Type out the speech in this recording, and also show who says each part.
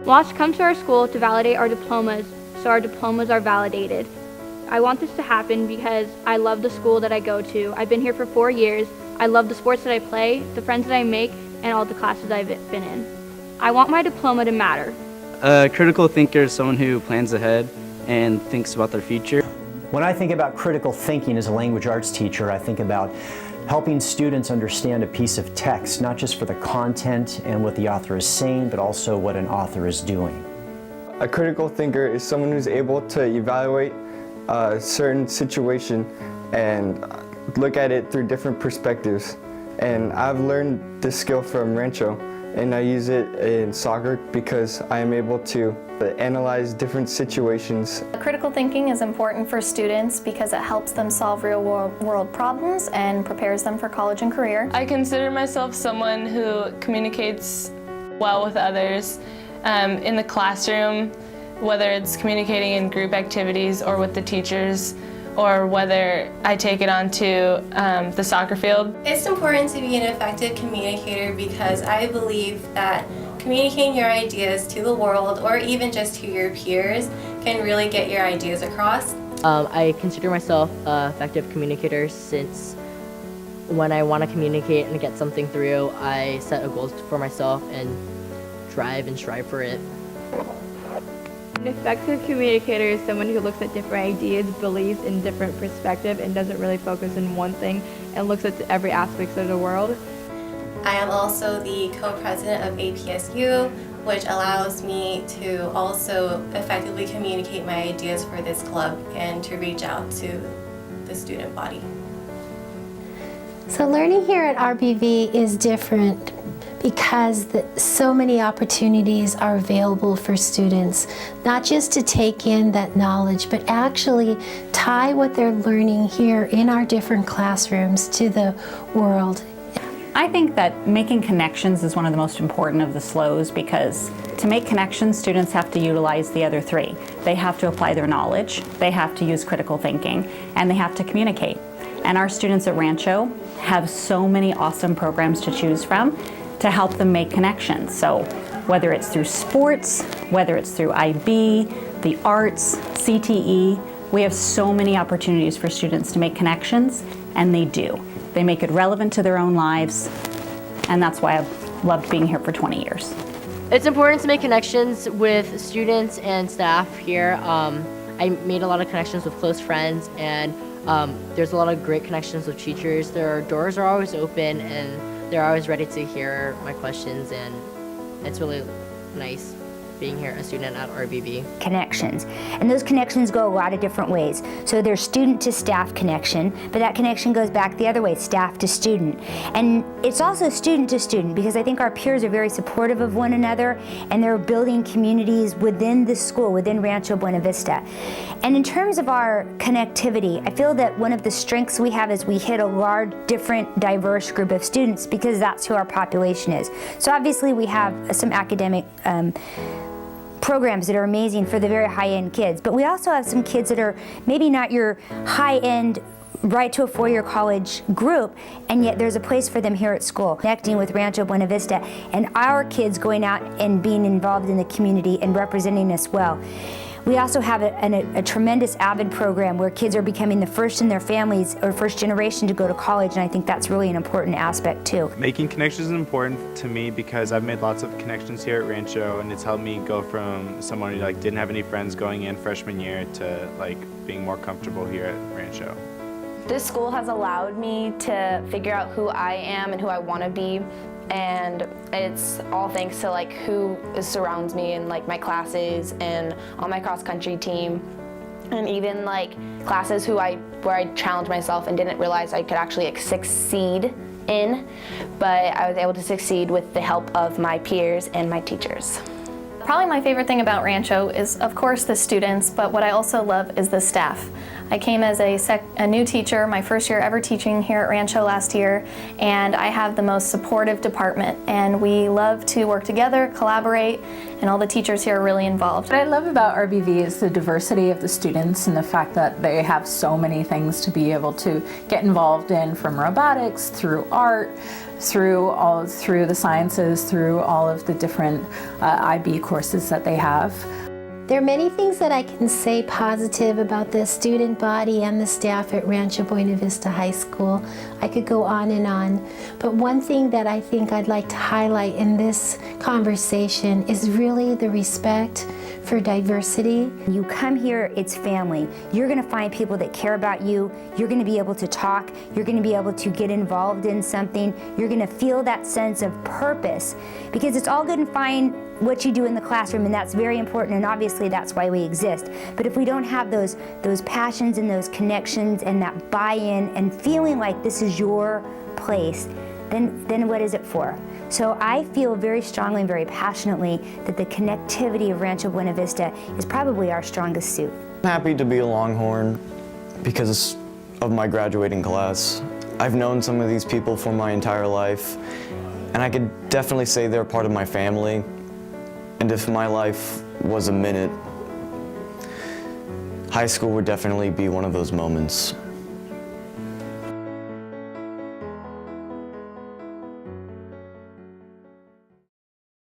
Speaker 1: Wasc comes to our school to validate our diplomas, so our diplomas are validated. I want this to happen because I love the school that I go to. I've been here for 4 years. I love the sports that I play, the friends that I make, and all the classes I've been in. I want my diploma to matter.
Speaker 2: A critical thinker is someone who plans ahead and thinks about their future.
Speaker 3: When I think about critical thinking as a language arts teacher, I think about helping students understand a piece of text, not just for the content and what the author is saying, but also what an author is doing.
Speaker 4: A critical thinker is someone who's able to evaluate a certain situation and look at it through different perspectives. And I've learned this skill from Rancho, and I use it in soccer because I am able to analyze different situations.
Speaker 5: Critical thinking is important for students because it helps them solve real-world problems and prepares them for college and career.
Speaker 6: I consider myself someone who communicates well with others in the classroom, whether it's communicating in group activities or with the teachers, or whether I take it onto the soccer field.
Speaker 7: It's important to be an effective communicator because I believe that communicating your ideas to the world or even just to your peers can really get your ideas across.
Speaker 8: I consider myself an effective communicator since when I want to communicate and get something through, I set a goal for myself and strive for it.
Speaker 9: An effective communicator is someone who looks at different ideas, beliefs in different perspectives, and doesn't really focus on one thing and looks at every aspect of the world.
Speaker 7: I am also the co-president of APSU, which allows me to also effectively communicate my ideas for this club and to reach out to the student body.
Speaker 10: So learning here at RBV is different because so many opportunities are available for students, not just to take in that knowledge, but actually tie what they're learning here in our different classrooms to the world.
Speaker 11: I think that making connections is one of the most important of the SLOs because to make connections, students have to utilize the other three. They have to apply their knowledge, they have to use critical thinking, and they have to communicate. And our students at Rancho have so many awesome programs to choose from to help them make connections. So whether it's through sports, whether it's through IB, the arts, CTE, we have so many opportunities for students to make connections, and they do. They make it relevant to their own lives, and that's why I've loved being here for 20 years.
Speaker 8: It's important to make connections with students and staff here. I made a lot of connections with close friends, and there's a lot of great connections with teachers. Their doors are always open, and they're always ready to hear my questions, and it's really nice being here a student at RBV.
Speaker 12: Connections, and those connections go a lot of different ways. So there's student to staff connection, but that connection goes back the other way, staff to student. And it's also student to student because I think our peers are very supportive of one another and they're building communities within the school, within Rancho Buena Vista. And in terms of our connectivity, I feel that one of the strengths we have is we hit a large, different, diverse group of students because that's who our population is. So obviously we have some academic programs that are amazing for the very high-end kids, but we also have some kids that are maybe not your high-end right to a four-year college group, and yet there's a place for them here at school. Connecting with Rancho Buena Vista and our kids going out and being involved in the community and representing us well. We also have a tremendous AVID program where kids are becoming the first in their families or first generation to go to college, and I think that's really an important aspect too.
Speaker 13: Making connections is important to me because I've made lots of connections here at Rancho, and it's helped me go from someone who didn't have any friends going in freshman year to being more comfortable here at Rancho.
Speaker 5: This school has allowed me to figure out who I am and who I want to be, and it's all thanks to who surrounds me in my classes and on my cross-country team, and even classes where I challenged myself and didn't realize I could actually succeed in, but I was able to succeed with the help of my peers and my teachers. Probably my favorite thing about Rancho is, of course, the students, but what I also love is the staff.
Speaker 14: I came as a new teacher, my first year ever teaching here at Rancho last year, and I have the most supportive department, and we love to work together, collaborate, and all the teachers here are really involved.
Speaker 15: What I love about RBV is the diversity of the students and the fact that they have so many things to be able to get involved in, from robotics through art, through the sciences, through all of the different IB courses that they have.
Speaker 10: There are many things that I can say positive about the student body and the staff at Rancho Buena Vista High School. I could go on and on, but one thing that I think I'd like to highlight in this conversation is really the respect for diversity.
Speaker 12: You come here, it's family. You're going to find people that care about you. You're going to be able to talk. You're going to be able to get involved in something. You're going to feel that sense of purpose, because it's all good and fine what you do in the classroom, and that's very important, and obviously that's why we exist. But if we don't have those passions and those connections and that buy-in and feeling like this is your place, then what is it for? So I feel very strongly and very passionately that the connectivity of Rancho Buena Vista is probably our strongest suit.
Speaker 16: I'm happy to be a Longhorn because of my graduating class. I've known some of these people for my entire life, and I could definitely say they're part of my family. And if my life was a minute, high school would definitely be one of those moments.